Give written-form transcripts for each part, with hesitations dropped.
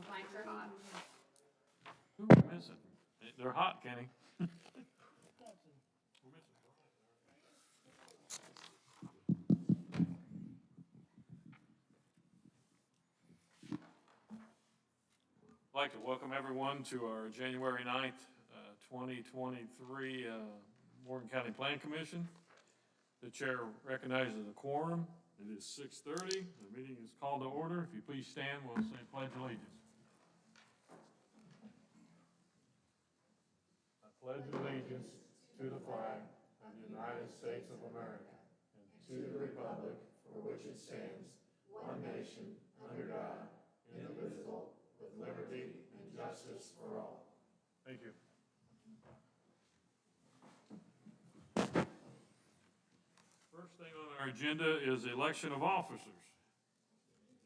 Oh, mine are hot. Who are we missing? They're hot, Kenny. I'd like to welcome everyone to our January 9th, 2023 Morgan County Plan Commission. The chair recognizes the quorum. It is 6:30. The meeting is called to order. If you please stand, we'll say pledge allegiance. I pledge allegiance to the flag of the United States of America and to the republic for which it stands, one nation, under God, indivisible, with liberty and justice for all. Thank you. First thing on our agenda is the election of officers.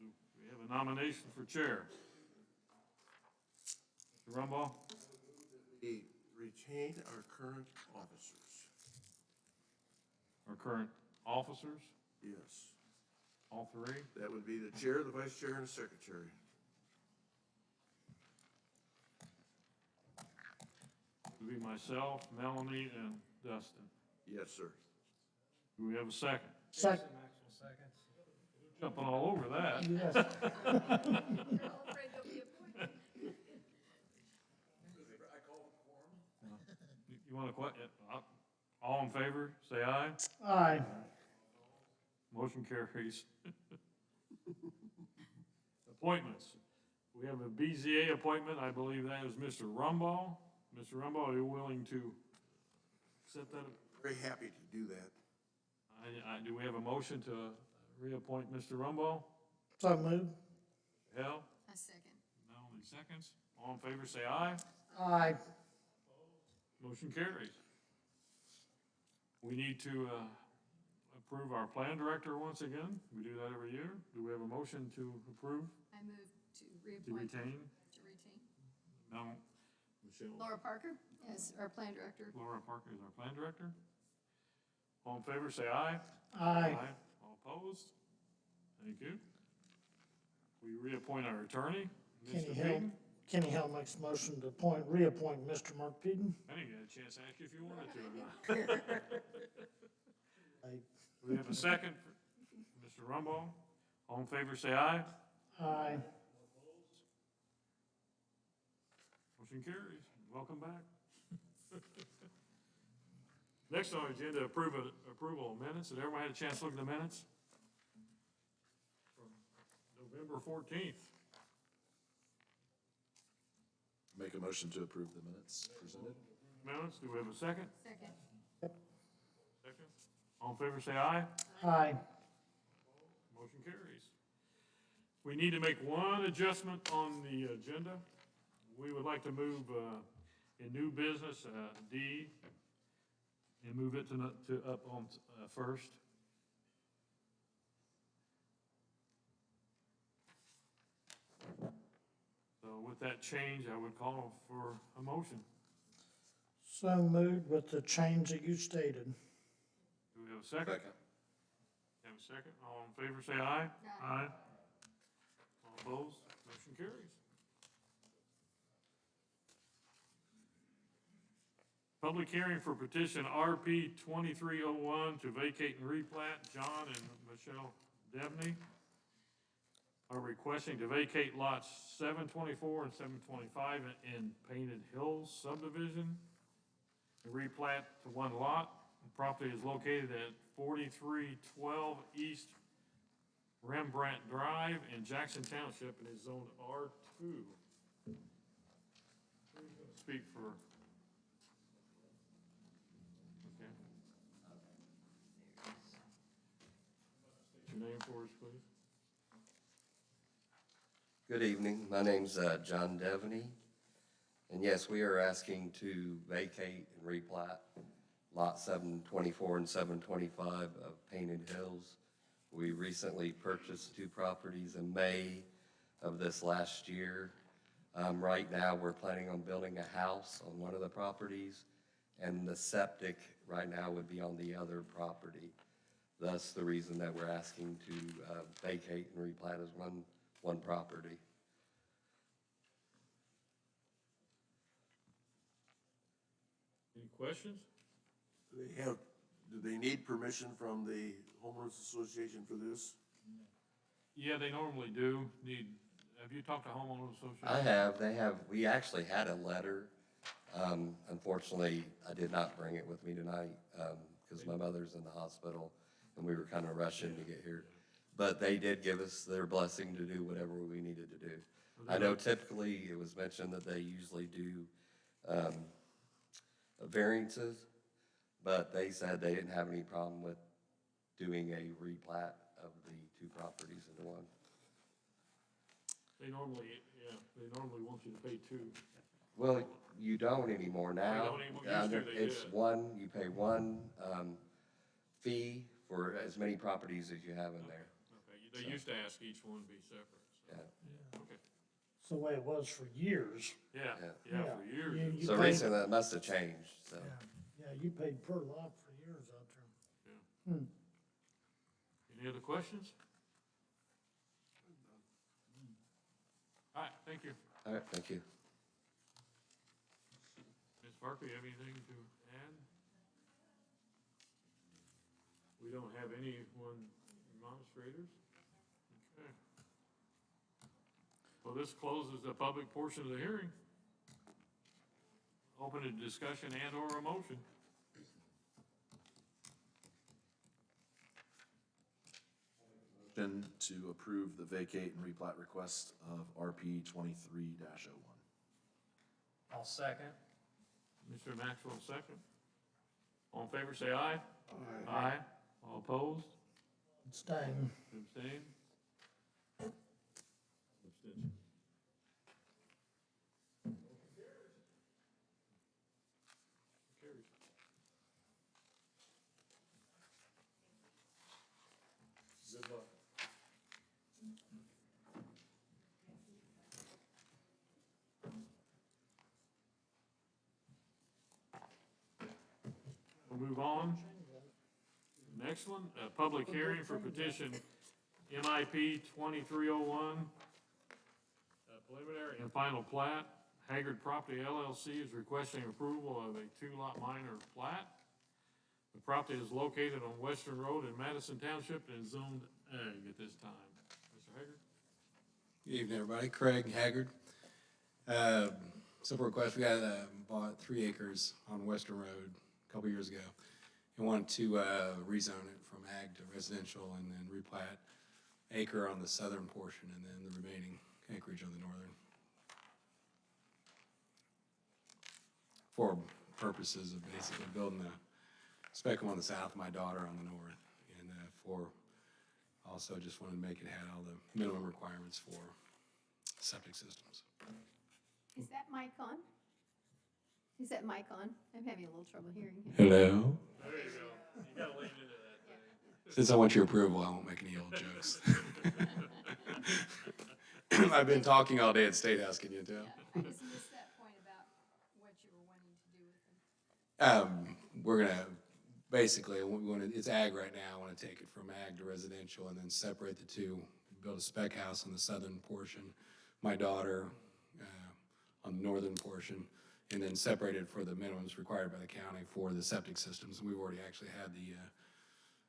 We have a nomination for chair. Mr. Rumbaugh? We retain our current officers. Our current officers, Yes. all three. That would be the chair, the vice chair, and the secretary. It would be myself, Melanie, and Dustin. Yes, sir. Do we have a second? Second. Jumping all over that. Yes. They're all afraid they'll be appointed. You want to, all in favor, say aye. Aye. Motion carries. Appointments. We have a BZA appointment. I believe that is Mr. Rumbaugh. Mr. Rumbaugh, are you willing to accept that? Very happy to do that. Do we have a motion to reappoint Mr. Rumbaugh? So moved. Hell, A second. Melanie seconds. All in favor, say aye. Aye. Motion carries. We need to approve our plan director once again. We do that every year. Do we have a motion to approve, I move to to reappoint. retain? To retain. No, Michelle. Laura Parker as our plan director. Laura Parker is our plan director. All in favor, say aye. Aye. All opposed? Thank you. We reappoint our attorney, Kenny Mr. Hill. Peden. Kenny Hill makes a motion to reappoint Mr. Mark Peden. I didn't get a chance to ask you if you wanted to. Aye. We have a second for Mr. Rumbaugh. All in favor, say aye. Aye. Motion carries. Welcome back. Next on the agenda, approval of minutes. Did everyone have a chance to look at the minutes? From November 14th. Make a motion to approve the minutes presented. Minutes, do we have a second? Second. Second. All in favor, say aye. Aye. Motion carries. We need to make one adjustment on the agenda. We would like to move in new business, D, and move it to up on first. So with that change, I would call for a motion. So moved with the change that you stated. Do we have a second? Have a second? All in favor, say aye. Aye. All opposed? Motion carries. Public hearing for petition RP 2301 to vacate and replat. John and Michelle Devney are requesting to vacate lots 724 and 725 in Painted Hills subdivision. The replat to one lot. The property is located at 4312 East Rembrandt Drive in Jackson Township and is zoned R2. Who's going to speak for? Okay. State your name for us, please. Good evening. My name's John Devaney. And yes, we are asking to vacate and replat Lot 724 and 725 of Painted Hills. We recently purchased two properties in May of this last year. Right now, we're planning on building a house on one of the properties, and the septic right now would be on the other property. Thus, the reason that we're asking to vacate and replat is one property. questions? Do they need permission from the homeowners association for this? Yeah, they normally do need, have you talked to homeowners association? I have, we actually had a letter. Unfortunately, I did not bring it with me tonight, because my mother's in the hospital and we were kind of rushing to get here. But they did give us their blessing to do whatever we needed to do. I know typically it was mentioned that they usually do, variances, but they said they didn't have any problem with doing a replat of the two properties into one. They normally want you to pay two. Well, you don't anymore now. don't anymore. Used to, they It's did. one, you pay one, fee for as many properties as you have in there. Okay, they used to ask each one to be separate, so, Yeah. okay. It's the way it was for years. Yeah, Yeah. yeah, for years. You So paid- recently that must have changed, so. Yeah, you paid per lot for years out there. Any other questions? All right, thank you. All right, thank you. Ms. Parker, you have anything to add? We don't have anyone demonstrators? Okay. Well, this closes the public portion of the hearing. Open to discussion and/or a motion. Motion to approve the vacate and replat request of RP 23-01. I'll second. Mr. Maxwell, second. All in favor, say aye. Aye. All opposed? Abstain. Abstain? Abstention. Carries. Good luck. We'll move on. Next one, a public hearing for petition MIP 2301, preliminary and final plat. Haggard Property LLC is requesting approval of a two-lot minor plat. The property is located on Western Road in Madison Township and is zoned ag at this time. Mr. Haggard? Good evening, everybody. Craig Haggard. Simple request, we had bought 3 acres on Western Road a couple years ago and wanted to rezone it from ag to residential and then replat acre on the southern portion and then the remaining acreage on the northern. For purposes of basically building the spectrum on the south, my daughter on the north, and for also just wanted to make it had all the minimum requirements for septic systems. Is that mic on? Is that mic on? I'm having a little trouble hearing him. Hello? There you go. You gotta lean into that thing. Since I want your approval, I won't make any old jokes. I've been talking all day at State House, can you tell? I just missed that point about what you were wanting to do with them. We're gonna, basically, it's ag right now, I wanna take it from ag to residential and then separate the two, build a spec house on the southern portion, my daughter, on the northern portion, and then separate it for the minimums required by the county for the septic systems. And we've already actually had the,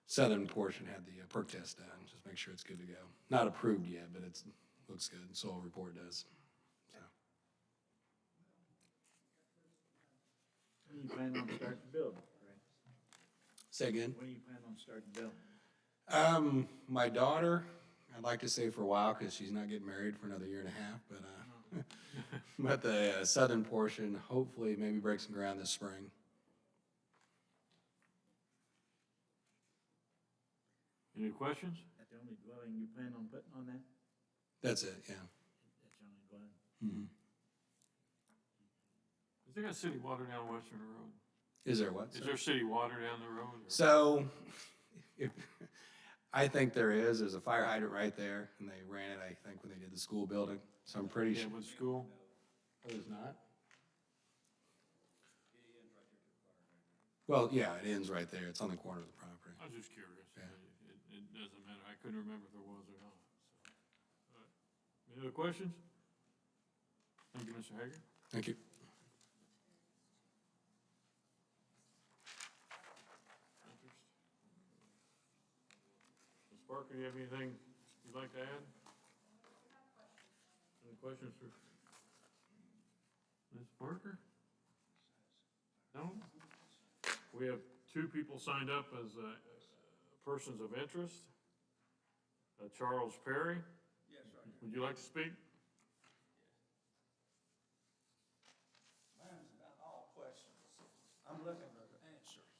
southern portion had the perk test done, just make sure it's good to go. Not approved yet, but it's, looks good, soil report does, so. When do you plan on starting to build, Craig? Say again? When do you plan on starting to build? My daughter, I'd like to say for a while, because she's not getting married for another year and a half, but, but the southern portion, hopefully maybe break some ground this spring. Any questions? That's the only dwelling you plan on putting on that? That's it, yeah. That's the only dwelling. Is there got city water down Western Road? Is there what? Is there city water down the road? or- So, if, I think there's a fire hydrant right there, and they ran it, I think, when they did the school building, so I'm pretty Yeah, sure. with school? Oh, there's not? Well, yeah, it ends right there, it's on the corner of the property. I was just curious. Yeah. It doesn't matter. I couldn't remember if there was or not. So. All right. Any other questions? Thank you, Mr. Hager. Thank you. Parker, you have anything you'd like to add? Any questions for Ms. Parker? No? We have two people signed up as persons of interest. Charles Perry. Yes, sir. Would you like to speak? Mine's about all questions. I'm looking for answers.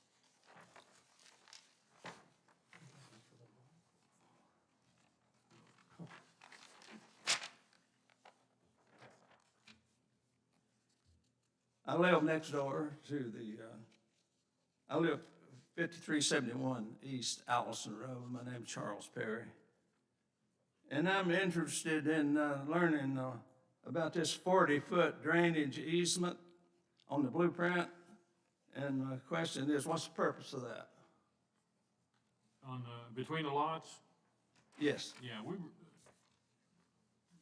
I live next door to the, I live 5371 East Allison Road. My name's Charles Perry. And I'm interested in learning about this 40-foot drainage easement on the blueprint. And my question is, what's the purpose of that? On, between the lots? Yes, Yeah,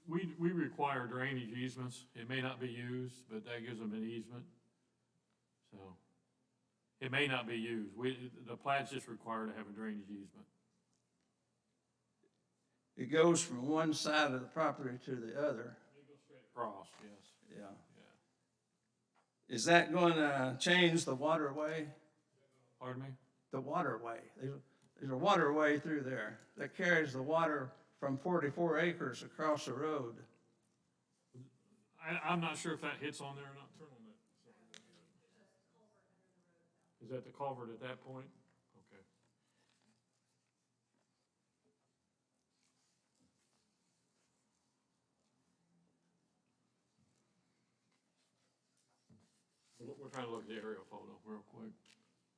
we require drainage easements. It may not be used, but that gives them an easement. So, it may not be used. The plat's just required to have a drainage easement. it goes from one side of the property to the other. Cross, yes. Yeah. Yeah. Is that going to change the waterway? Pardon me? The waterway. There's a waterway through there that carries the water from 44 acres across the road. I'm not sure if that hits on there or not. Turn on that. Is that the culvert at that point? Okay. We're trying to look at the aerial photo real quick.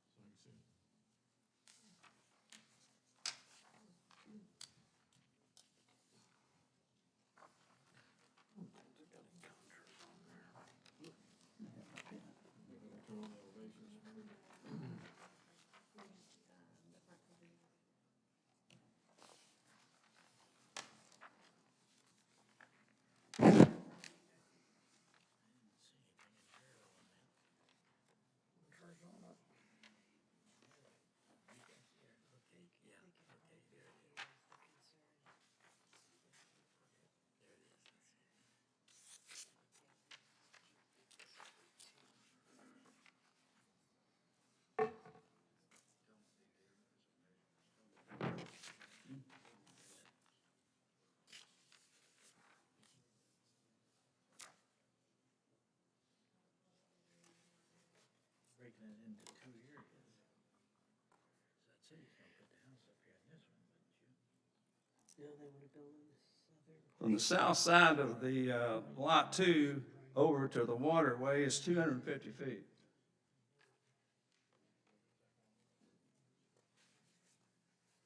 So you can see it. Turn on the elevations. Breaking it into two areas. So I'd say he's gonna put the house up here in this one, wouldn't you? No, they wanna build on this other. From the south side of the Lot 2 over to the waterway is 250 feet.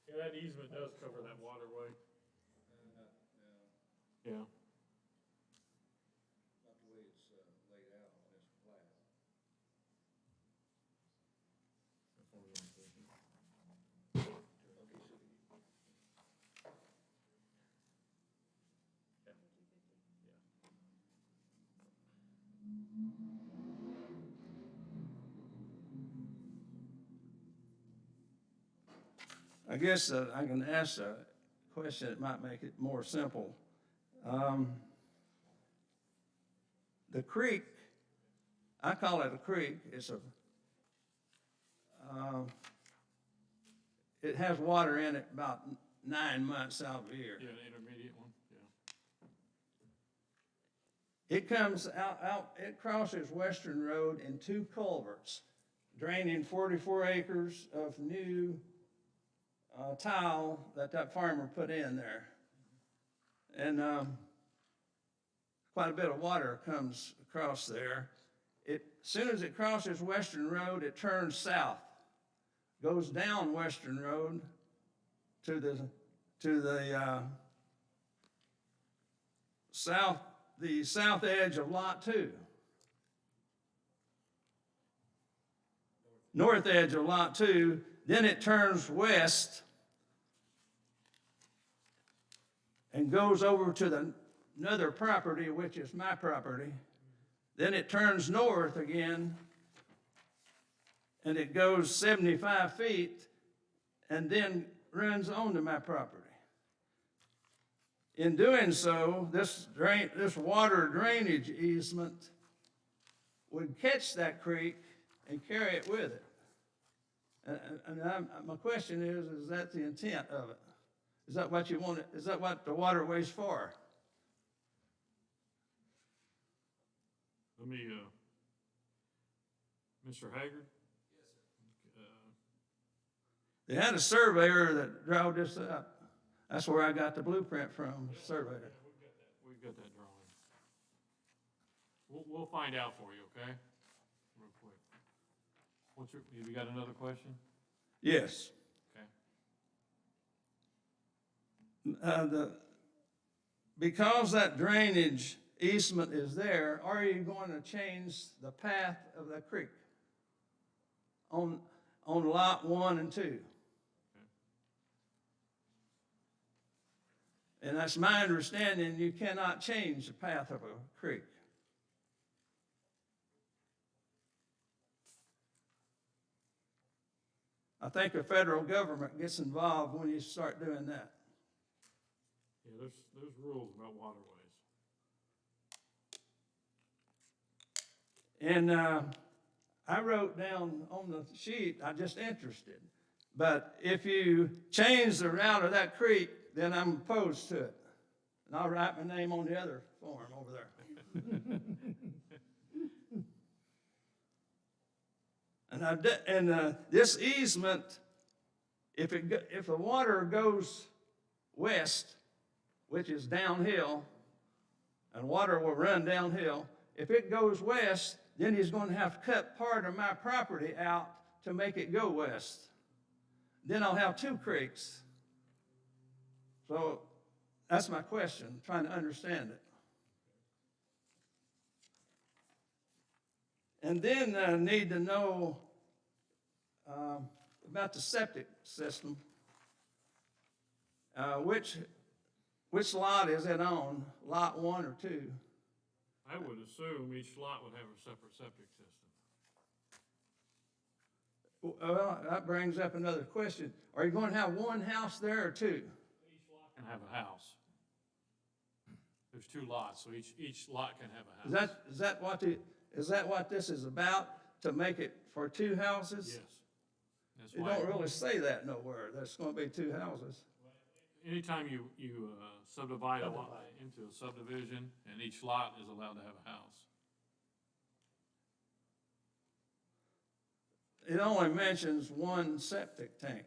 Yeah, that easement does cover that waterway. Yeah. Not the way it's laid out on this plat. I guess I can ask a question that might make it more simple. The creek, I call it a creek, it has water in it about 9 months out of the year. Yeah, the intermediate one, yeah. It comes out, it crosses Western Road in two culverts, draining 44 acres of new tile that farmer put in there. And quite a bit of water comes across there. As soon as it crosses Western Road, it turns south, goes down Western Road to the south edge of Lot 2. North edge of Lot 2, then it turns west and goes over to another property, which is my property. Then it turns north again, and it goes 75 feet, and then runs onto my property. In doing so, this water drainage easement would catch that creek and carry it with it. My question is that the intent of it? Is that what you want, is that what the waterway's for? Let me, Mr. Haggard? They had a surveyor that drew this up. That's where I got the blueprint from, surveyor. We've got that drawing. We'll find out for you, okay? Real quick. Have you got another question? Yes. Okay. Because that drainage easement is there, are you going to change the path of the creek on lot 1 and 2? And that's my understanding, you cannot change the path of a creek. I think the federal government gets involved when you start doing that. Yeah, there's rules about waterways. And I wrote down on the sheet, I'm just interested. But if you change the route of that creek, then I'm opposed to it. And I'll write my name on the other form over there. And this easement, if the water goes west, which is downhill, and water will run downhill, if it goes west, then he's going to have to cut part of my property out to make it go west. Then I'll have 2 creeks. So that's my question, trying to understand it. And then I need to know about the septic system. Which lot is it on, lot 1 or 2? I would assume each lot would have a separate septic system. Well, that brings up another question. Are you going to have 1 house there or 2? Each lot can have a house. There's 2 lots, so each lot can have a house. Is that what this is about, to make it for 2 houses? Yes. That's You why, don't really say that nowhere, there's going to be 2 houses. anytime you subdivide a lot into a subdivision, and each lot is allowed to have a house. It only mentions 1 septic tank.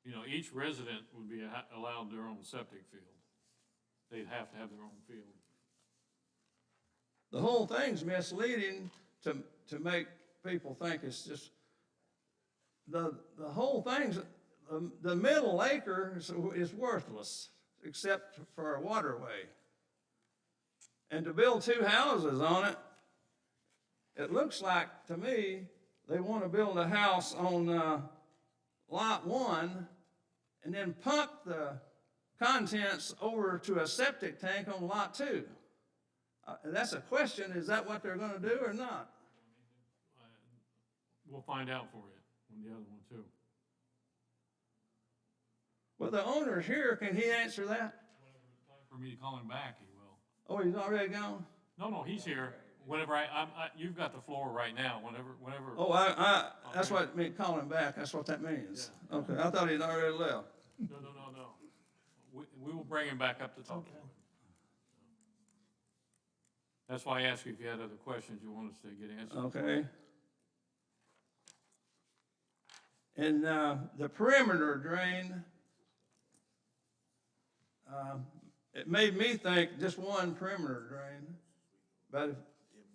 You know, each resident would be allowed their own septic field. They'd have to have their own field. The whole thing's misleading to make people think it's just, the whole thing's, the middle acre is worthless, except for a waterway. And to build 2 houses on it, it looks like, to me, they want to build a house on lot 1 and then pump the contents over to a septic tank on lot 2. That's a question, is that what they're going to do or not? We'll find out for you on the other one too. Well, the owner's here, can he answer that? Whenever it's time for me to call him back, he will. Oh, he's already gone? No, he's here. Whenever you've got the floor right now, whenever. Oh, that's what, call him back, that's what that means. Yeah. Okay, I thought he'd already left. No. We will bring him back up to talk to him. That's why I asked you if you had other questions you want us to get answered. Okay. And the perimeter drain, it made me think just 1 perimeter drain. But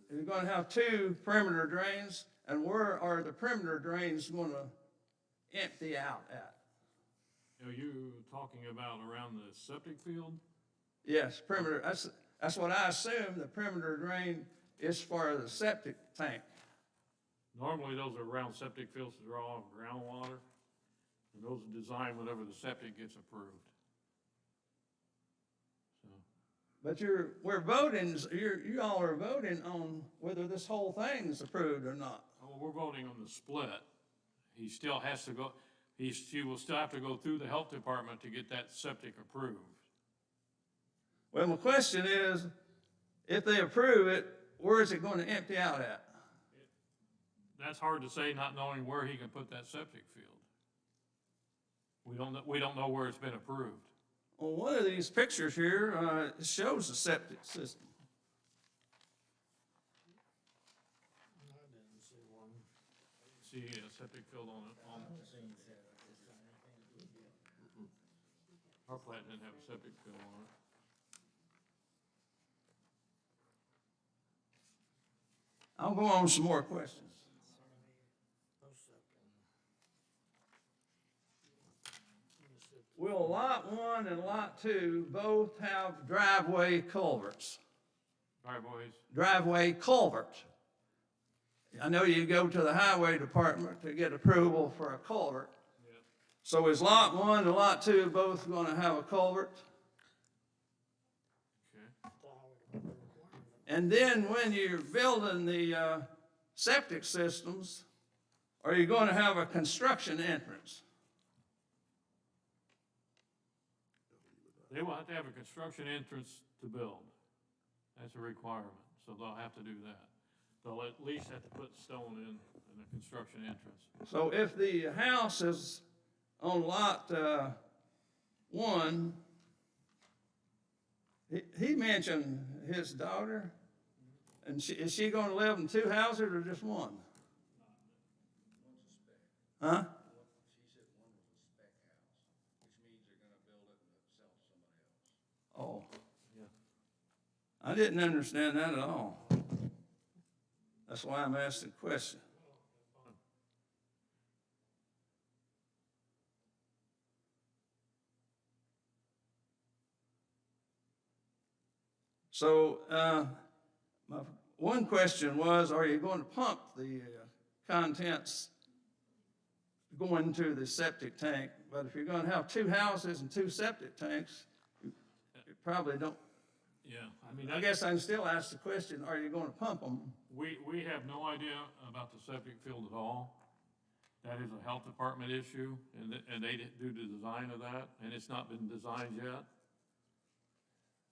if you're going to have 2 perimeter drains, and where are the perimeter drains going to empty out at? Are you talking about around the septic field? Yes, perimeter, that's what I assume, the perimeter drain is for the septic tank. Normally, those are around septic fields to draw off groundwater, and those are designed whenever the septic gets approved. So, But we're voting, you all are voting on whether this whole thing's approved or not. Well, we're voting on the split. He still has to go, she will still have to go through the health department to get that septic approved. Well, my question is, if they approve it, where is it going to empty out at? That's hard to say, not knowing where he can put that septic field. We don't know where it's been approved. Well, one of these pictures here shows the septic system. See a septic field on it, our plant didn't have a septic field on it. I'll go on some more questions. Will Lot 1 and Lot 2 both have driveway culverts? Driveways, Driveway culverts. I know you go to the highway department to get approval for a culvert. yeah. So is Lot 1 and Lot 2 both going to have a culvert? Okay. And then when you're building the septic systems, are you going to have a construction entrance? They will have to have a construction entrance to build. That's a requirement, so they'll have to do that. They'll at least have to put stone in a construction entrance. So if the house is on Lot 1, he mentioned his daughter, and is she going to live in two houses or just one? Huh? Oh. I didn't understand that at all. That's why I'm asking the question. So, my one question was, are you going to pump the contents going to the septic tank? But if you're going to have two houses and two septic tanks, you probably don't. Yeah, I mean, I guess I can still ask the question, are you going to pump them? we have no idea about the septic field at all. That is a health department issue, and they do the design of that, and it's not been designed yet.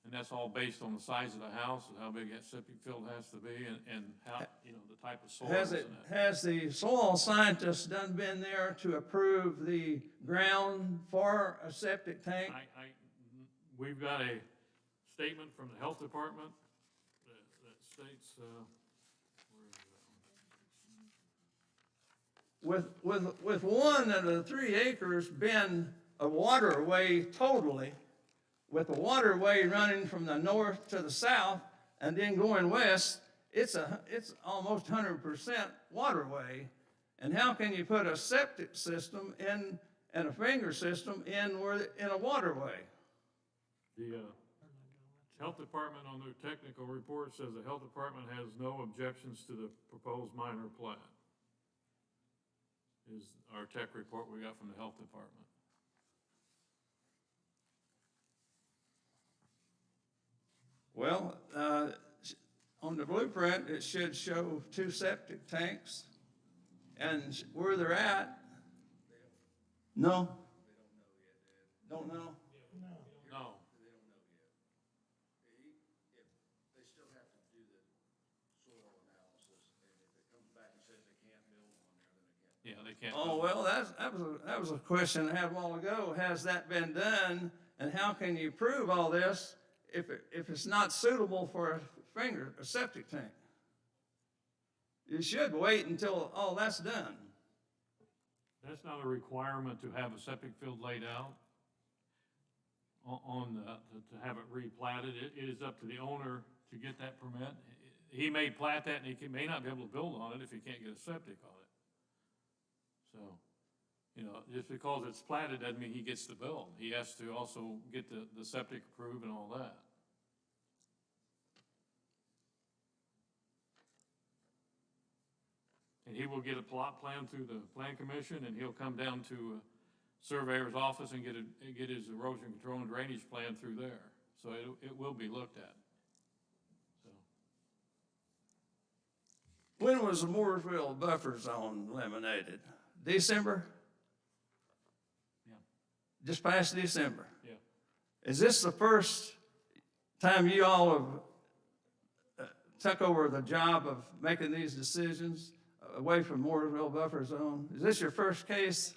And that's all based on the size of the house and how big that septic field has to be and how, you know, the type of soil. Has the soil scientist been there to approve the ground for a septic tank? We've got a statement from the health department that states, where is that? With one of the 3 acres being a waterway totally, with the waterway running from the north to the south and then going west, it's almost 100% waterway. And how can you put a septic system in and a finger system in a waterway? The health department on their technical report says the health department has no objections to the proposed minor plat. Is our tech report we got from the health department. Well, on the blueprint, it should show 2 septic tanks, and where they're at. No? Don't know? No. They still have to do the soil analysis, and if it comes back and says they can't build on there, then they can't. Yeah, they can't. Oh, well, that was a question I had a while ago. Has that been done, and how can you prove all this if it's not suitable for a septic tank? You should wait until all that's done. That's not a requirement to have a septic field laid out to have it replatted. It is up to the owner to get that permit. He may plat that and he may not be able to build on it if he can't get a septic on it. So, you know, just because it's platted doesn't mean he gets to build. He has to also get the septic approved and all that. And he will get a plot plan through the plan commission, and he'll come down to a surveyor's office and get his erosion control and drainage plan through there. So it will be looked at. So, When was the Mooresville buffer zone eliminated? December? yeah, Just past December? yeah. Is this the first time you all have took over the job of making these decisions away from Mooresville buffer zone? Is this your first case?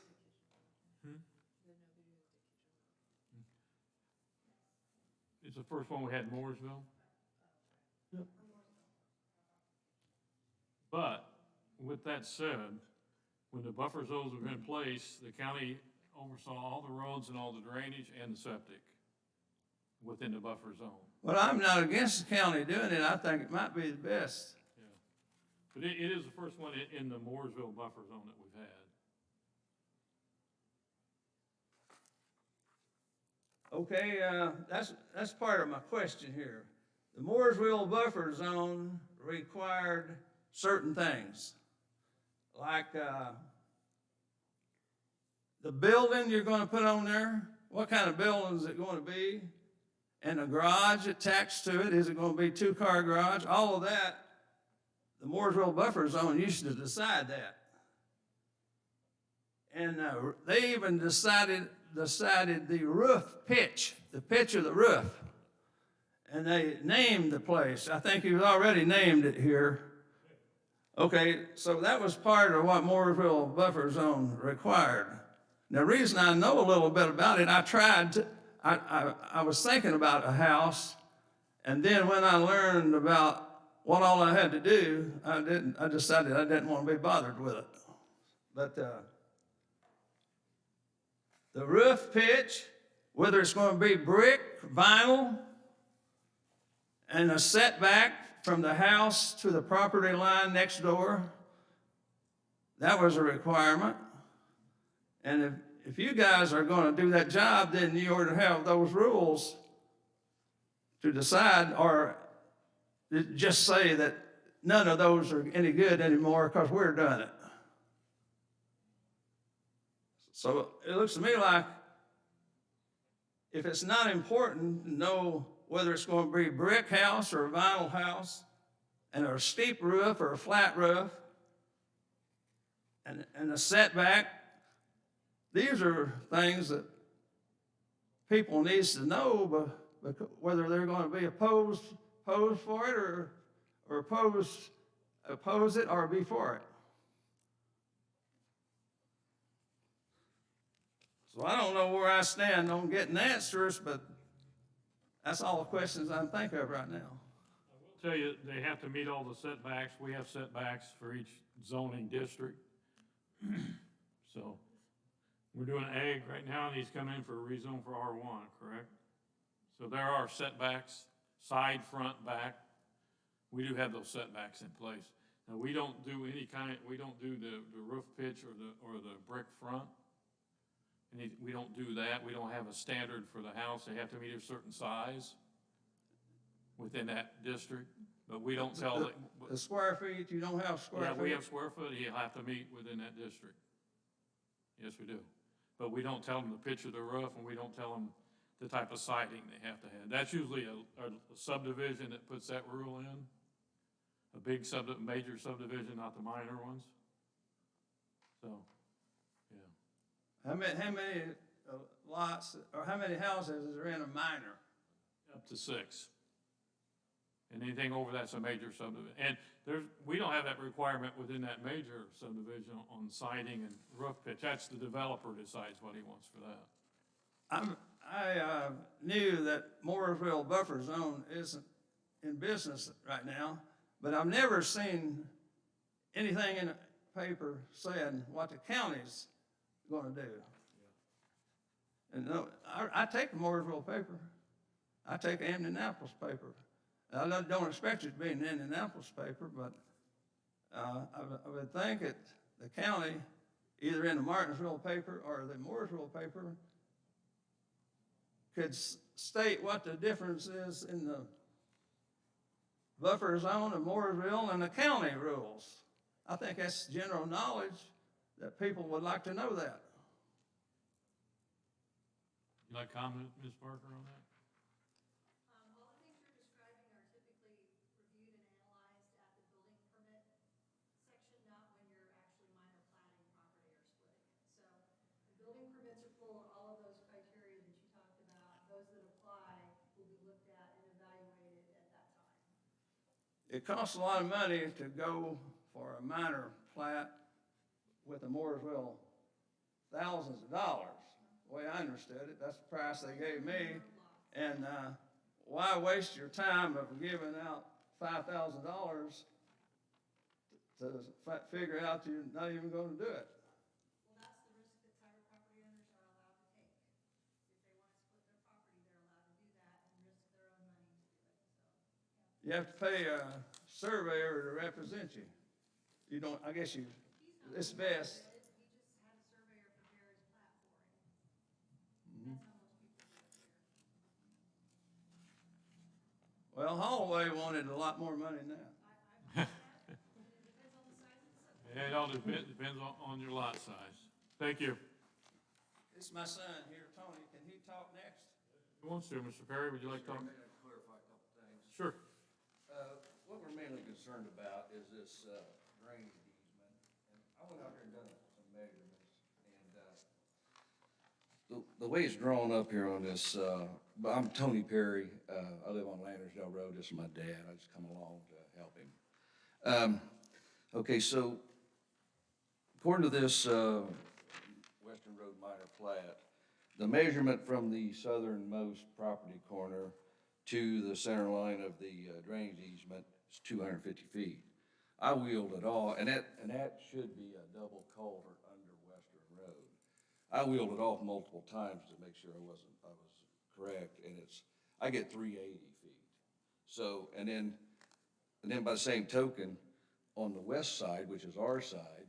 It's the first one we had in Mooresville. But with that said, when the buffer zones were in place, the county oversaw all the roads and all the drainage and the septic within the buffer zone. Well, I'm not against the county doing it. I think it might be the best. Yeah. But it is the first one in the Mooresville buffer zone that we've had. Okay, that's part of my question here. The Mooresville buffer zone required certain things, like the building you're going to put on there. What kind of building is it going to be? And a garage attached to it. Is it going to be a two-car garage? All of that, the Mooresville buffer zone used to decide that. And they even decided the roof pitch, the pitch of the roof. And they named the place. I think you've already named it here. Okay, so that was part of what Mooresville buffer zone required. Now, the reason I know a little bit about it, I was thinking about a house, and then when I learned about what all I had to do, I decided I didn't want to be bothered with it. But the roof pitch, whether it's going to be brick, vinyl, and a setback from the house to the property line next door, that was a requirement. And if you guys are going to do that job, then you ought to have those rules to decide, or just say that none of those are any good anymore because we're doing it. So it looks to me like if it's not important to know whether it's going to be a brick house or a vinyl house, and a steep roof or a flat roof, and a setback, these are things that people needs to know, but whether they're going to be opposed for it or oppose it or be for it. So I don't know where I stand on getting answers, but that's all the questions I can think of right now. Tell you, they have to meet all the setbacks. We have setbacks for each zoning district. So we're doing ag right now, and he's coming in for a rezone for R1, correct? So there are setbacks, side, front, back. We do have those setbacks in place. Now, we don't do we don't do the roof pitch or the brick front. And we don't do that. We don't have a standard for the house. They have to meet a certain size within that district, but we don't tell them. The square feet, you don't have square feet? Yeah, we have square foot, he'll have to meet within that district. Yes, we do. But we don't tell them the pitch of the roof, and we don't tell them the type of siding they have to have. That's usually a subdivision that puts that rule in. A big major subdivision, not the minor ones. So, yeah. How many lots, or how many houses are in a minor? Up to 6. And anything over that's a major subdivision. And we don't have that requirement within that major subdivision on siding and roof pitch. That's the developer decides what he wants for that. I knew that Mooresville buffer zone isn't in business right now, but I've never seen anything in the paper saying what the county's gonna do. And no, I take the Mooresville paper. I take the Indianapolis paper. I don't expect it to be an Indianapolis paper, but I would think that the county, either in the Martinsville paper or the Mooresville paper, could state what the difference is in the buffer zone of Mooresville and the county rules. I think that's general knowledge that people would like to know that. You like comment, Ms. Parker, on that? it costs a lot of money to go for a minor plat with a Mooresville, thousands of dollars. The way I understood it, that's the price they gave me. And, why waste your time of giving out $5,000 to figure out you're not even gonna do it? Well, that's the risk that private property owners are allowed to take. If they want to split their property, they're allowed to do that and risk their own money to do it, so. You have to pay a surveyor to represent you. You don't, I guess you, it's best. He just had a surveyor prepare his plat for him. That's how most people do it here. Well, Holloway wanted a lot more money than that. Yeah, it all depends on your lot size. Thank you. It's my son here, Tony. Can he talk next? Who wants to, Mr. Perry, would you like to talk? May I clarify a couple things? Sure. What we're mainly concerned about is this drainage easement. And I went out there and done some measurements, and the way it's drawn up here on this, but I'm Tony Perry. I live on Landersdale Road. This is my dad. I just come along to help him. Okay, so according to this Western Road minor plat, the measurement from the southernmost property corner to the center line of the drainage easement is 250 feet. I wheeled it all, and that should be a double culvert under Western Road. I wheeled it off multiple times to make sure I was correct, and I get 380 feet. So, and then by the same token, on the west side, which is our side,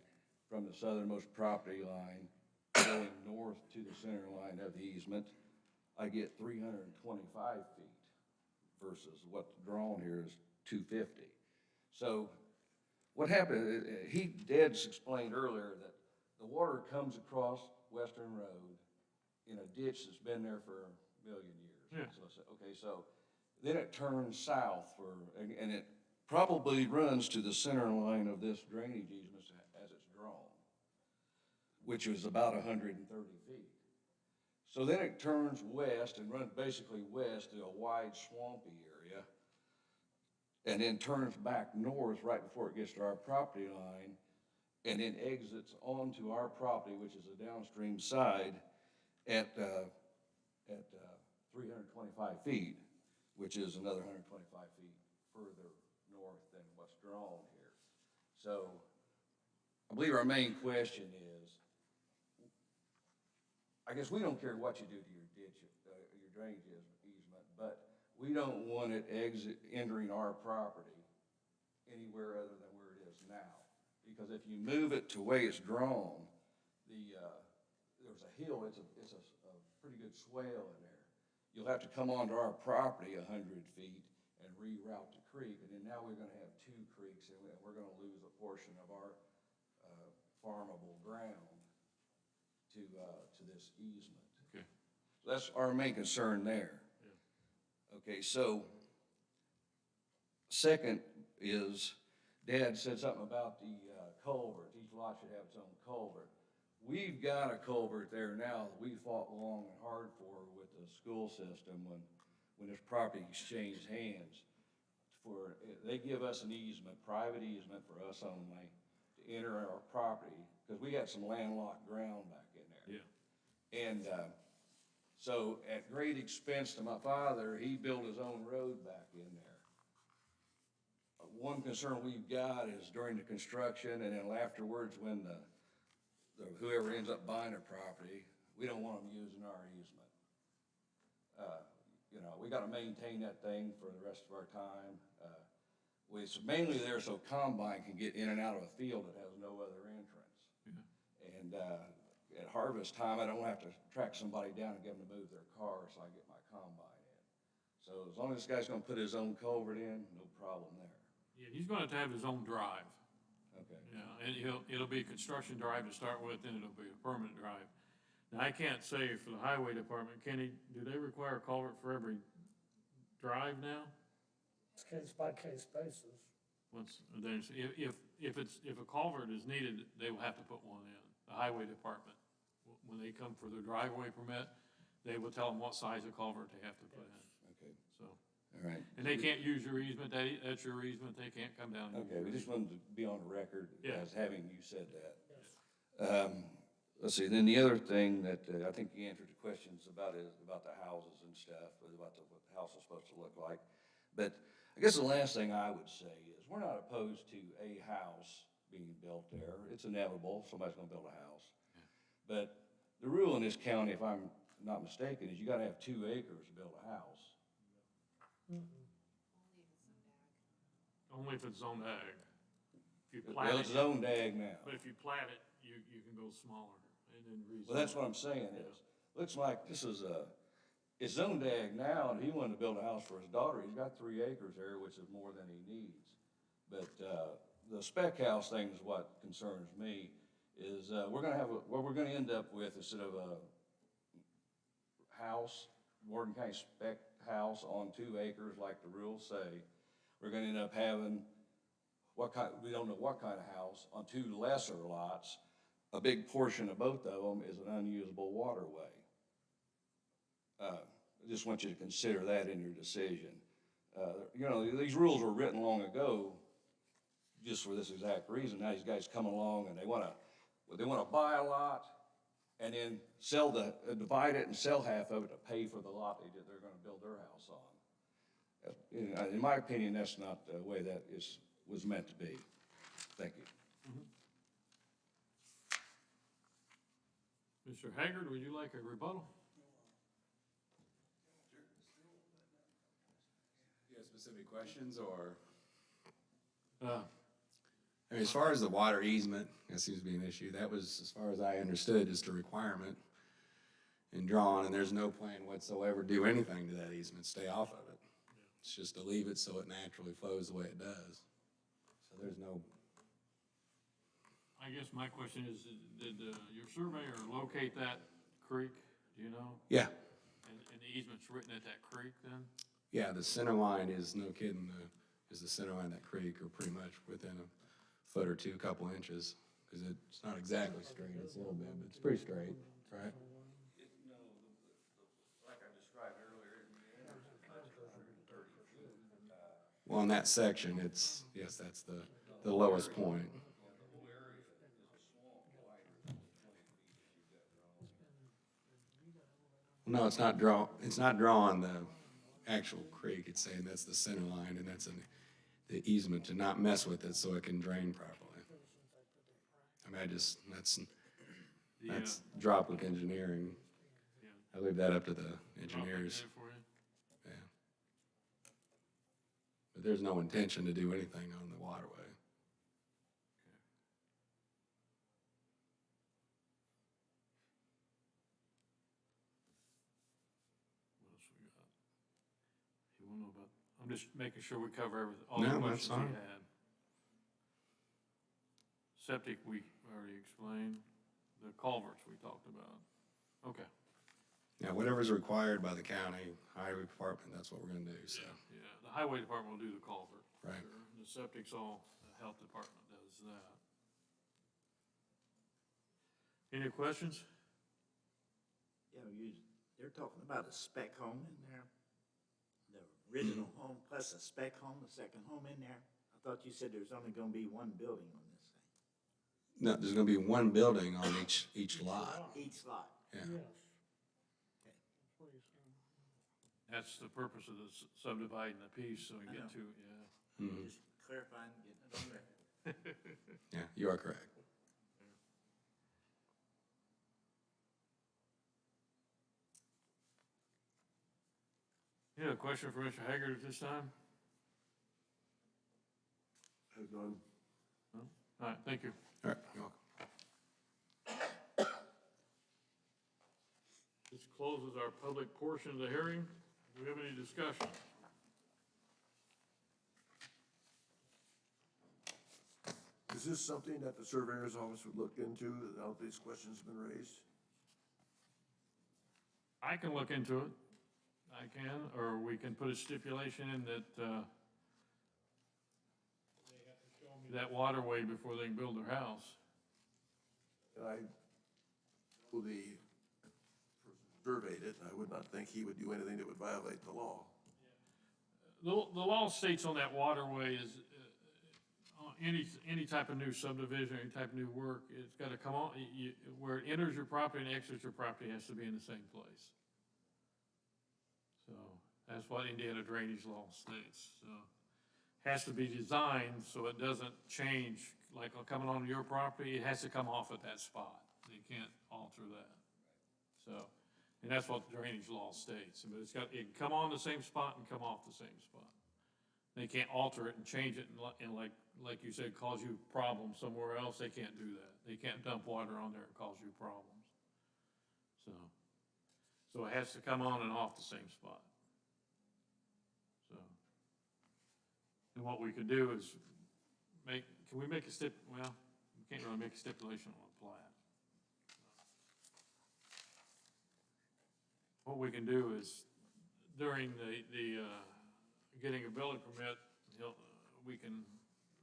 from the southernmost property line going north to the center line of the easement, I get 325 feet versus what's drawn here is 250. So what happened, Dad's explained earlier that the water comes across Western Road in a ditch that's been there for a million years. Yeah. So I said, okay, so then it turns south and it probably runs to the center line of this drainage easement as it's drawn, which is about 130 feet. So then it turns west and runs basically west to a wide swampy area, and then turns back north right before it gets to our property line, and then exits onto our property, which is the downstream side, at 325 feet, which is another 125 feet further north than what's drawn here. So I believe our main question is, I guess we don't care what you do to your ditch, your drainage easement, but we don't want it entering our property anywhere other than where it is now. Because if you move it to the way it's drawn, there's a hill, it's a pretty good swale in there. You'll have to come onto our property 100 feet and reroute the creek, and then now we're gonna have two creeks, and we're gonna lose a portion of our farmable ground to this easement. Okay. So that's our main concern there. Yeah. Okay, so second is, Dad said something about the culvert. Each lot should have its own culvert. We've got a culvert there now that we fought long and hard for with the school system when this property exchanged hands. They give us an easement, private easement for us only, to enter our property, because we got some landlocked ground back in there. Yeah. And so at great expense to my father, he built his own road back in there. One concern we've got is during the construction and then afterwards when whoever ends up buying the property, we don't want them using our easement. We gotta maintain that thing for the rest of our time. It's mainly there so combine can get in and out of a field that has no other entrance. Yeah. And at harvest time, I don't have to track somebody down and get them to move their car, so I get my combine in. So as long as this guy's gonna put his own culvert in, no problem there. Yeah, he's gonna have to have his own drive. Okay. Yeah, and it'll be a construction drive to start with, then it'll be a permanent drive. Now, I can't say for the highway department, do they require a culvert for every drive now? It's case by case basis. If a culvert is needed, they will have to put one in, the highway department. When they come for their driveway permit, they will tell them what size of culvert they have to put in, Okay. so. All right. And they can't use your easement, that's your easement, they can't come down. and use Okay, we your just wanted to be on the record Yeah. as having you said that. Let's see, then the other thing that I think you answered the questions about is about the houses and stuff, about what the house is supposed to look like. But I guess the last thing I would say is, we're not opposed to a house being built there. It's inevitable, somebody's gonna build a house. But the rule in this county, if I'm not mistaken, is you gotta have 2 acres to build a house. Only if it's zoned ag. If you Well, plat it's it, zoned ag now. but if you plat it, you can go smaller and then rezone. Well, that's what I'm saying is, looks like this is it's zoned ag now, and he wanted to build a house for his daughter. He's got 3 acres there, which is more than he needs. But, the spec house thing is what concerns me, is, we're gonna have, what we're gonna end up with, instead of a house, Morgan County spec house on 2 acres like the rules say, we're gonna end up having we don't know what kind of house on 2 lesser lots. A big portion of both of them is an unusable waterway. I just want you to consider that in your decision. You know, these rules were written long ago just for this exact reason. Now these guys come along and they wanna buy a lot and then divide it and sell half of it to pay for the lot they're gonna build their house on. In my opinion, that's not the way that was meant to be. Thank you. Mr. Haggard, would you like a rebuttal? You have specific questions, or? Uh, I mean, as far as the water easement, that seems to be an issue. That was, as far as I understood, just a requirement in drawn, and there's no plan whatsoever to do anything to that easement, stay off of it. It's just to leave it so it naturally flows the way it does. So there's no, I guess my question is, did your surveyor locate that creek, do you know? yeah, And the easement's written at that creek then? yeah, the center line is, no kidding, is the center line of that creek, or pretty much within a foot or two, couple inches, because it's not exactly straight, it's a little bit, but it's pretty straight, right? Like I described earlier, Well, in that section, yes, that's the lowest point. No, it's not drawing the actual creek, it's saying that's the center line, and that's the easement to not mess with it so it can drain properly. I mean, that's Droplet Engineering. I leave that up to the engineers. Drop it there for you. Yeah. But there's no intention to do anything on the waterway. What else we got? You wanna know about, I'm just making sure we cover everything, all No, the that's questions we fine. had. Septic, we already explained. The culverts we talked about. Okay. Yeah, whatever's required by the county highway department, that's what we're gonna do, so. Yeah, the highway department will do the culvert. Right. Sure. The septic's all, the health department does that. Any questions? Yeah, they're talking about a spec home in there. The original home plus a spec home, a second home in there. I thought you said there's only gonna be one building on this thing. No, there's gonna be one building on each lot. Each lot. Yeah. That's the purpose of the subdividing the piece, so we I get know. to, yeah. Mhm. Just clarifying, getting it on record. Yeah, you are correct. You have a question for Mr. Haggard at this time? Have none. No? All right, thank you. All right, you're welcome. This closes our public portion of the hearing. Do we have any discussion? Is this something that the surveyor's office would look into, now that these questions have been raised? I can look into it. I can, or we can put a stipulation in that, they have to show me that waterway before they can build their house. And I, who the person surveyed it, I would not think he would do anything that would violate the law. the law states on that waterway is, any type of new subdivision, any type of new work, it's gotta come on, where it enters your property and exits your property has to be in the same place. So, that's what Indiana drainage law states, so. Has to be designed so it doesn't change, like coming onto your property, it has to come off at that spot. You can't alter that. So, and that's what the drainage law states, but it can come on the same spot and come off the same spot. They can't alter it and change it and like you said, cause you problems somewhere else, they can't do that. They can't dump water on there and cause you problems. So it has to come on and off the same spot. So, and what we could do is can we make a well, we can't really make a stipulation on a plat. What we can do is, during the getting a building permit, we can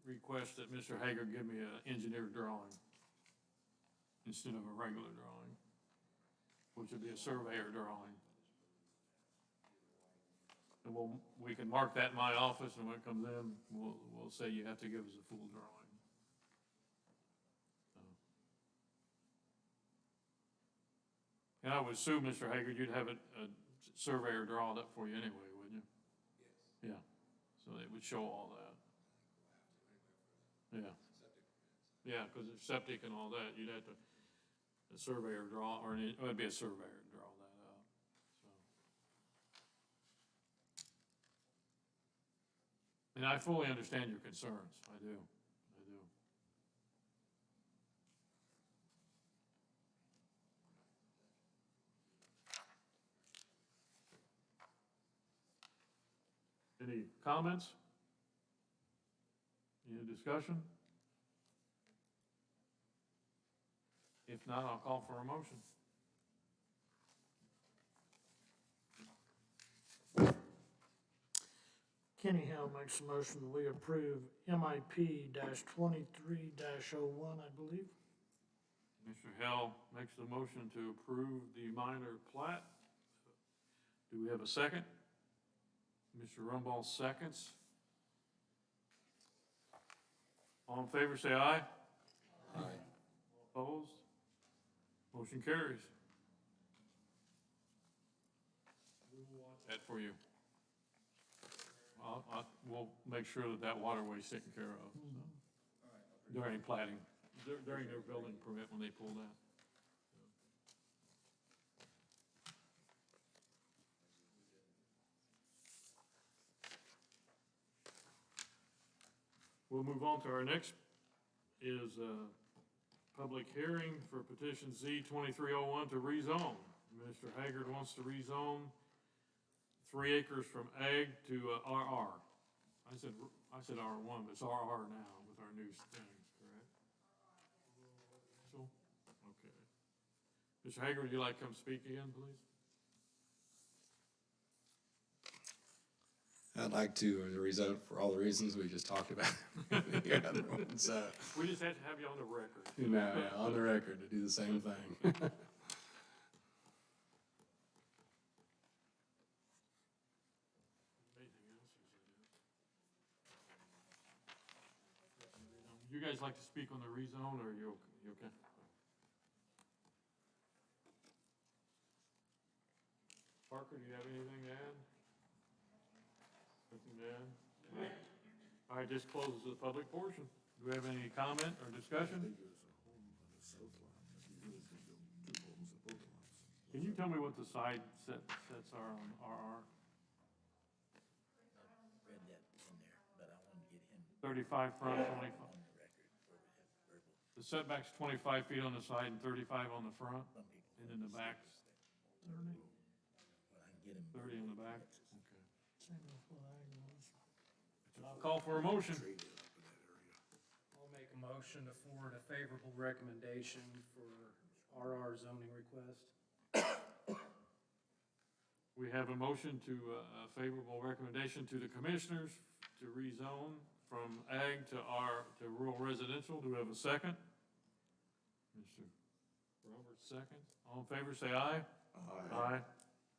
request that Mr. Hager give me an engineered drawing instead of a regular drawing, which would be a surveyor drawing. And we can mark that in my office, and when it comes in, we'll say you have to give us a full drawing. And I would assume, Mr. Hager, you'd have a surveyor draw it up for you anyway, wouldn't you? Yes. Yeah, so it would show all that. Yeah. Yeah, because it's septic and all that, you'd have to, a surveyor draw, or it'd be a surveyor to draw that up, so. And I fully understand your concerns, I do. Any comments? Any discussion? If not, I'll call for a motion. Kenny Hill makes a motion, we approve MIP -23-01, I believe. Mr. Hill makes the motion to approve the minor plat. Do we have a second? Mr. Rumball seconds. All in favor, say aye. Aye. Opposed? Motion carries. We will watch that for you. We'll make sure that waterway's taken care of, so. During platting, during their building permit when they pull that. We'll move on to our next is public hearing for petition Z2301 to rezone. Mr. Haggard wants to rezone 3 acres from ag to RR. I said R1, but it's RR now with our new thing, correct? So, okay. Mr. Haggard, would you like to come speak again, please? I'd like to rezone for all the reasons we just talked about. The other ones, We just had to have you on the record. yeah, on the record to do the same thing. You guys like to speak on the rezone, or you okay? Parker, do you have anything to add? Nothing to add? All right, this closes the public portion. Do we have any comment or discussion? Can you tell me what the side sets are on RR? Read that in there, but I want to get him 35 front, 25. on the record where we have verbal. The setback's 25 feet on the side and 35 on the front, Some people and then the back's 30? But I can get him. 30 on the back? Okay. Same with what I was. I'll call for a motion. I'll make a motion to forward a favorable recommendation for RR zoning request. We have a motion to, a favorable recommendation to the commissioners to rezone from ag to rural residential. Do we have a second? Mr. Roberts, second. All in favor, say aye. Aye.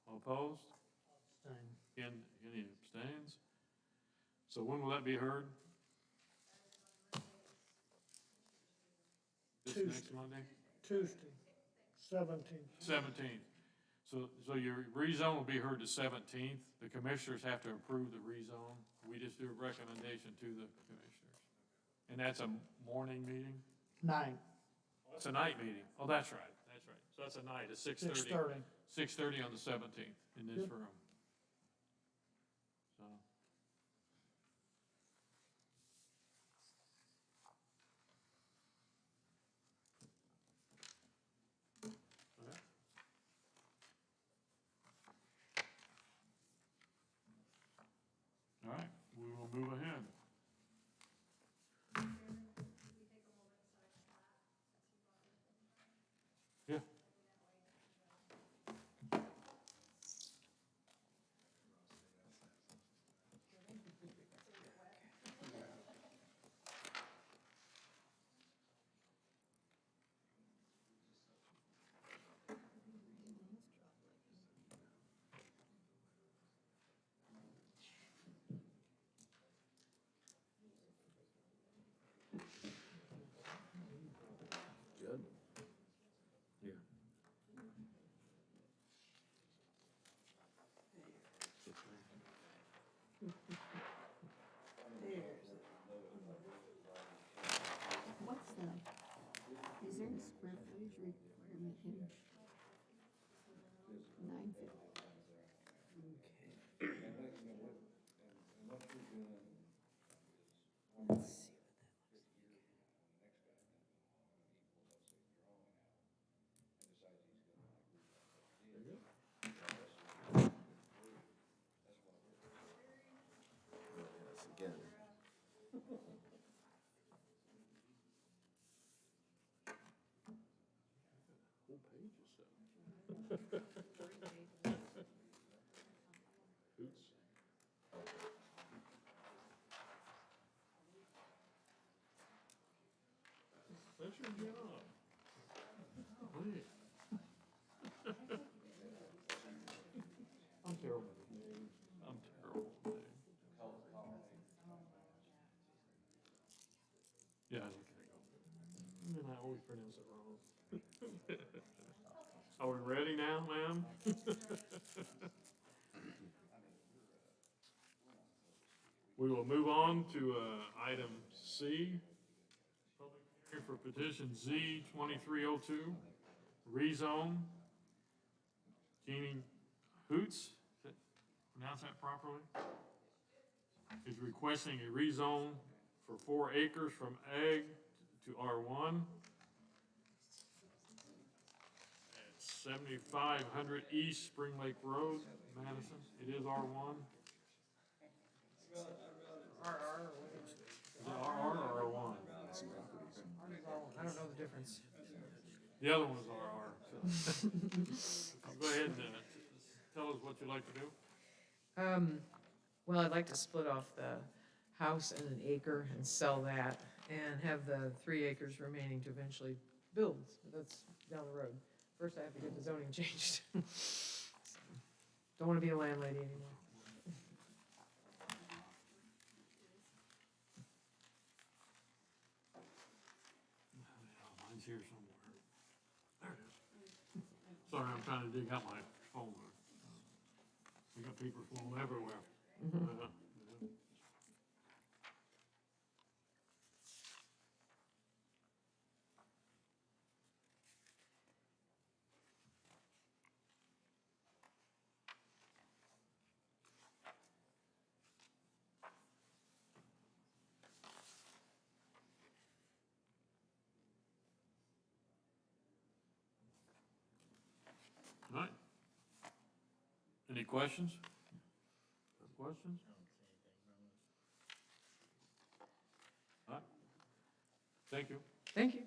All opposed? Abstain. Any abstains? So when will that be heard? This next Tuesday. Monday? Tuesday, 17th. 17th. So your rezone will be heard the 17th. The commissioners have to approve the rezone. We just do a recommendation to the commissioners. And that's a morning meeting? 9, It's a night meeting. Oh, that's right, that's right. So that's a night, at 6:30. 6:30. 6:30 on the 17th in this Yep. room. So. Okay. All right, we will move ahead. Yeah. Good. Yeah. What's the, is there a square footage requirement in 950? Let's see what that looks like. Yes, again. Whole page is set. Oops. That's your job. Please. I'm terrible with names. I'm terrible with names. Yeah, I look at it. And I always pronounce it wrong. Are we ready now, ma'am? We will move on to item C, public hearing for petition Z 2302, rezone. Jeannie Hoots, pronounce that properly? Is requesting a rezone for 4 acres from ag to R1. At 7500 East Spring Lake Road, Madison. It is R1. Is it RR or R1? I don't know the difference. The other one's RR. So. Go ahead and tell us what you'd like to do. Well, I'd like to split off the house and an acre and sell that and have the 3 acres remaining to eventually build. That's down the road. First, I have to get the zoning changed. So, don't want to be a landlady anymore. Mine's here somewhere. There it is. Sorry, I'm trying to dig out my folder. We got papers falling everywhere. Yeah. All right. Any questions? Questions? All right. Thank you. Thank you.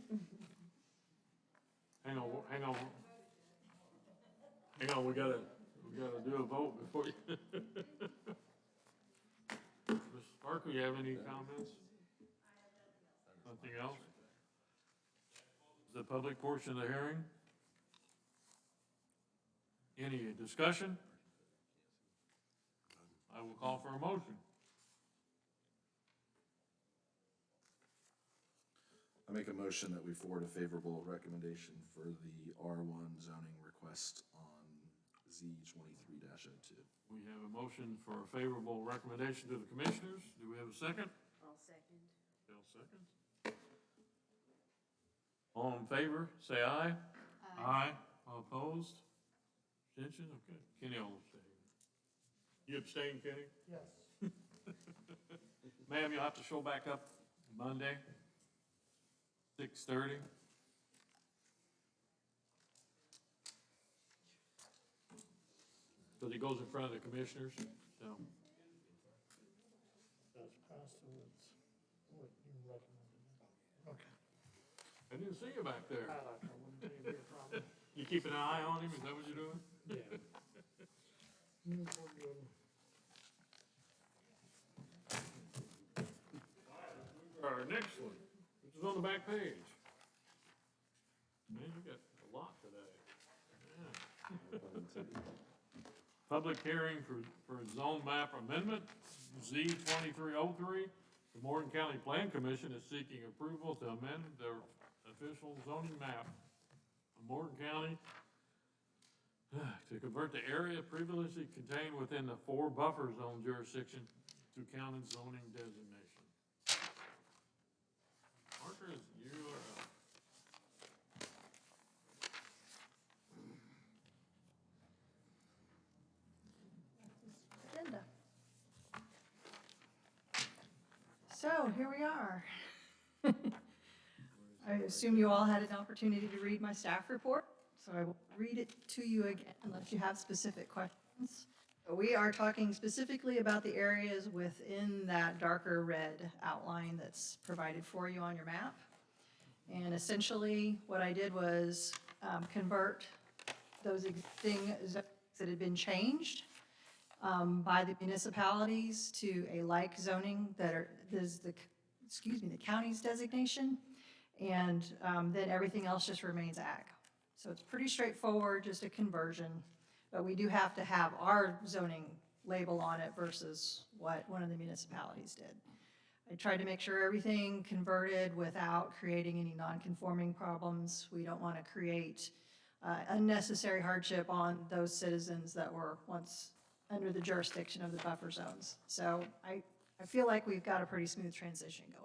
Hang on, hang on. Hang on, we gotta do a vote before you. Mr. Sparkle, you have any comments? Nothing else? The public portion of the hearing? Any discussion? I will call for a motion. I make a motion that we forward a favorable recommendation for the R1 zoning request on Z 23-02. We have a motion for a favorable recommendation to the commissioners. Do we have a second? I'll second. Bill seconds. All in favor, say aye. Aye. All opposed? Abstention? Okay. Kenny will abstain. You abstain, Kenny? Yes. Ma'am, you'll have to show back up Monday, 6:30. Because it goes in front of the commissioners, so. That's passed, so it's what you recommended. Okay. I didn't see you back there. I wouldn't think it'd be a problem. You keeping an eye on him, is that what you're doing? Yeah. We're good. Our next one, which is on the back page. Man, you got a lot today. Yeah. Public hearing for zone map amendment, Z 2303. The Morgan County Plan Commission is seeking approval to amend their official zoning map of Morgan County to convert the area previously contained within the 4 buffer zone jurisdiction to county zoning designation. Marcus, you are up. Agenda. So here we are. I assume you all had an opportunity to read my staff report, so I will read it to you again unless you have specific questions. So we are talking specifically about the areas within that darker red outline that's provided for you on your map. And essentially, what I did was convert those existing zones that had been changed by the municipalities to a like zoning that is the county's designation, and then everything else just remains ag. So it's pretty straightforward, just a conversion, but we do have to have our zoning label on it versus what one of the municipalities did. I tried to make sure everything converted without creating any non-conforming problems. We don't want to create unnecessary hardship on those citizens that were once under the jurisdiction of the buffer zones. So I feel like we've got a pretty smooth transition going.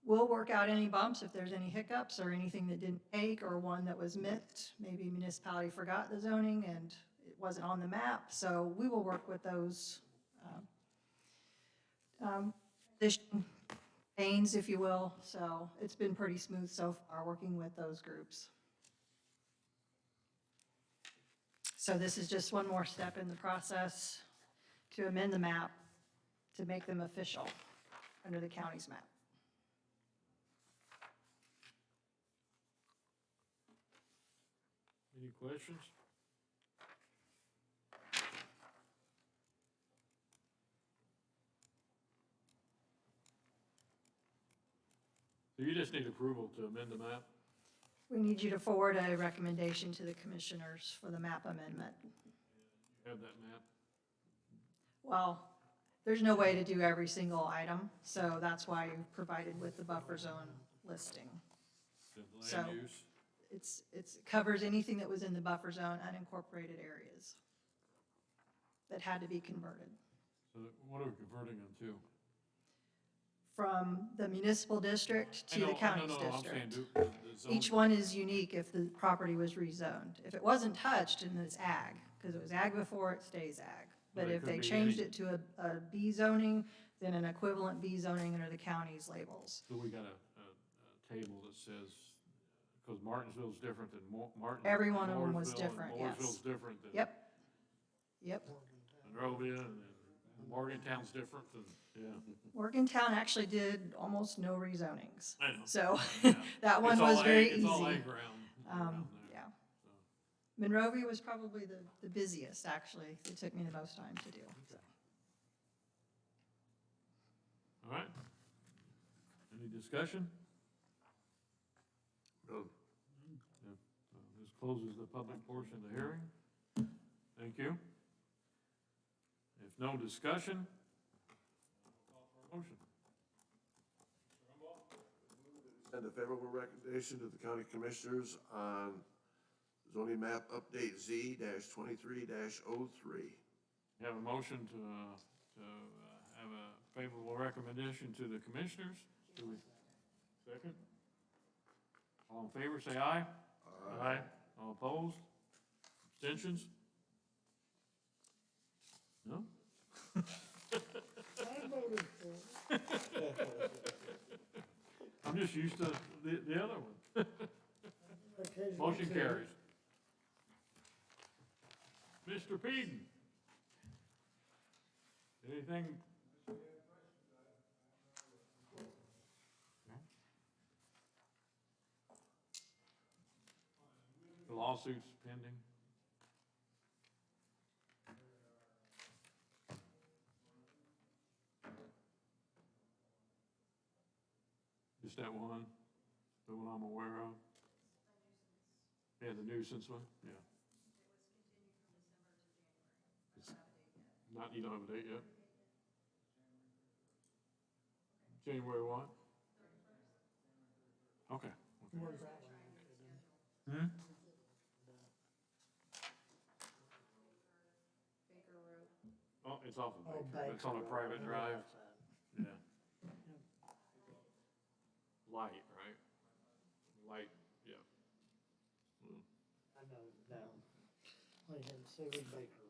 We'll work out any bumps if there's any hiccups or anything that didn't take or one that was missed. Maybe municipality forgot the zoning and it wasn't on the map, so we will work with those pains, if you will. So it's been pretty smooth so far working with those groups. So this is just one more step in the process to amend the map to make them official under the county's map. Any questions? So you just need approval to amend the map? We need you to forward a recommendation to the commissioners for the map amendment. You have that map? Well, there's no way to do every single item, so that's why you provided with the buffer zone listing. The So- land use? It covers anything that was in the buffer zone, unincorporated areas that had to be converted. So what are we converting them to? From the municipal district to the county's I'm saying district. the zone. Each one is unique if the property was rezoned. If it wasn't touched, then it's ag, because it was ag before, it stays ag. But But it if could they be changed any- it to a B zoning, then an equivalent B zoning under the county's labels. So we got a table that says, because Martinsville's different than Martin. Every one of them was Mooresville, and different, yes. Mooresville's different than. Yep. Yep. Monrovia, and then Morgantown's different than, yeah. Morgantown actually did almost no rezonings. I know. So Yeah. that one It's all was very ag- easy. It's all ag ground around there. Yeah. so. Monrovia was probably the busiest, actually. It took me the most time to do. So. All right. Any discussion? No. Yeah. This closes the public portion of the hearing. Thank you. If no discussion, I'll call for a motion. Send a favorable recommendation to the county commissioners on zoning map update Z-23-03. You have a motion to have a favorable recommendation to the commissioners. Do we, second? All in favor, say aye. Aye. All opposed? Abstentions? No? I voted for it. I'm just used to the other one. Occasionally Motion too. carries. Mr. Peden? Anything? The lawsuit's pending. Just that one, the one I'm aware of? Yeah, the nuisance one, yeah. Not, you don't have a date yet? January what? Okay. Where's that one located? Hmm? Oh, it's off of Oh, Baker. It's on a Baker. private I know drive. that's that. Yeah. Light, right? Light, yeah. Mm. I know, down. They had Sarah Baker.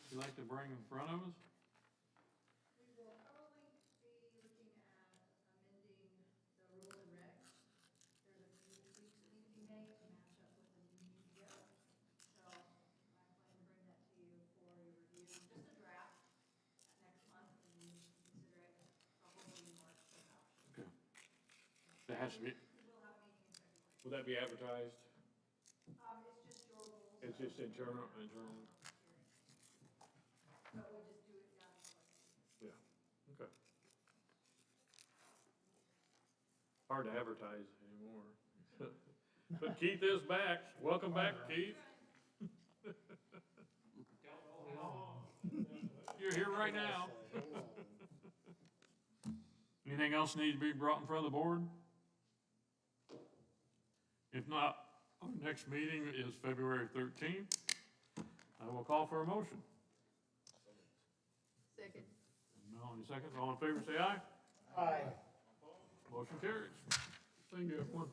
You like to bring in front of us? We will probably be looking at amending the rules and regs. There's a few tweaks that need to be made to match up with the new UDO. So I plan to bring that to you for your review, just a draft next month, and you can consider it probably March for adoption. Okay. That has to be, We'll have a meeting in February. will that be advertised? It's just your rules. It's just internal? But we just do it now. Yeah, okay. Hard to advertise anymore. But Keith is back. Welcome back, Keith. You're here right now. Anything else need to be brought in front of the board? If not, our next meeting is February 13th. I will call for a motion. Second. Melanie seconds. All in favor, say aye. Aye. Motion carries. Thank you, everyone.